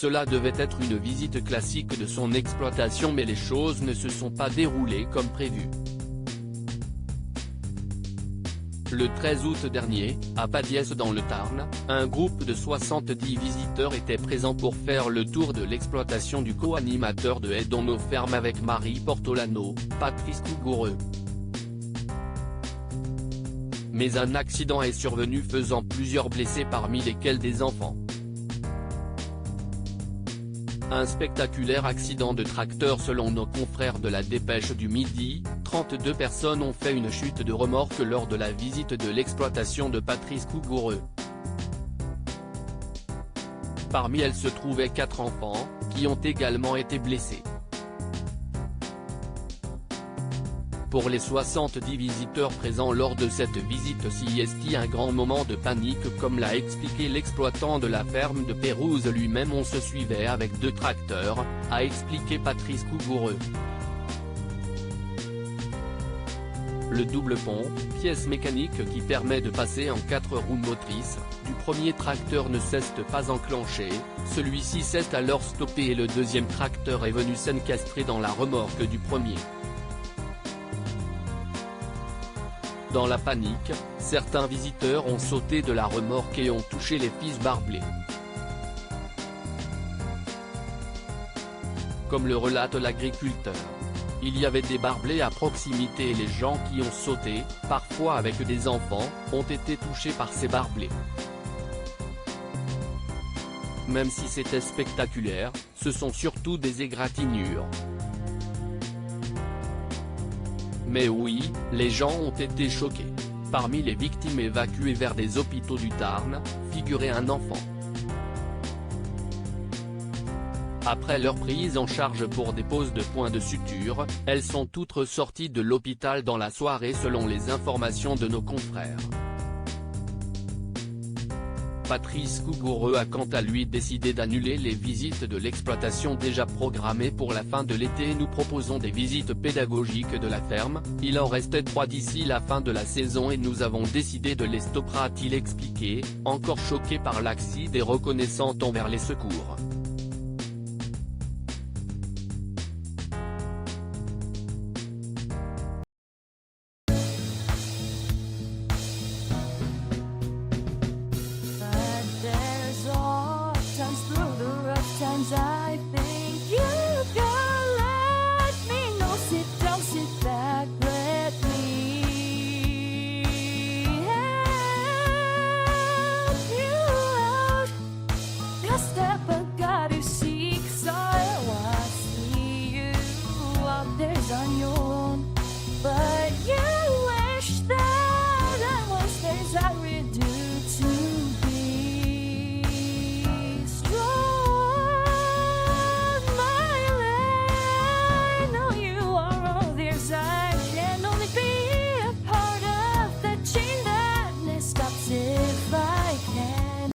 Cela devait être une visite classique de son exploitation, mais les choses ne se sont pas déroulées comme prévu. Le 13 août dernier, à Padiès dans le Tarn, un groupe de 70 visiteurs était présent pour faire le tour de l'exploitation du co-animateur de Aide dans nos fermes avec Marie Portolano, Patrice Cougoureux. Mais un accident est survenu faisant plusieurs blessés parmi lesquels des enfants. Un spectaculaire accident de tracteur selon nos confrères de la Dépêche du Midi, 32 personnes ont fait une chute de remorque lors de la visite de l'exploitation de Patrice Cougoureux. Parmi elles se trouvaient 4 enfants, qui ont également été blessés. Pour les 70 visiteurs présents lors de cette visite s'y est un grand moment de panique comme l'a expliqué l'exploitant de la ferme de Pérouse lui-même. On se suivait avec 2 tracteurs, a expliqué Patrice Cougoureux. Le double pont, pièce mécanique qui permet de passer en 4 roues motrices, du premier tracteur ne s'est pas enclenché, celui-ci s'est alors stoppé et le deuxième tracteur est venu s'encastrer dans la remorque du premier. Dans la panique, certains visiteurs ont sauté de la remorque et ont touché les fils barbelés. Comme le relate l'agriculteur, il y avait des barbelés à proximité et les gens qui ont sauté, parfois avec des enfants, ont été touchés par ces barbelés. Même si c'était spectaculaire, ce sont surtout des égratignures. Mais oui, les gens ont été choqués. Parmi les victimes évacuées vers des hôpitaux du Tarn, figurait un enfant. Après leur prise en charge pour des poses de points de suture, elles sont toutes ressorties de l'hôpital dans la soirée selon les informations de nos confrères. Patrice Cougoureux a quant à lui décidé d'annuler les visites de l'exploitation déjà programmées pour la fin de l'été. Nous proposons des visites pédagogiques de la ferme, il en restait 3 d'ici la fin de la saison et nous avons décidé de les stopper, a-t-il expliqué, encore choqué par l'accident et reconnaissant envers les secours.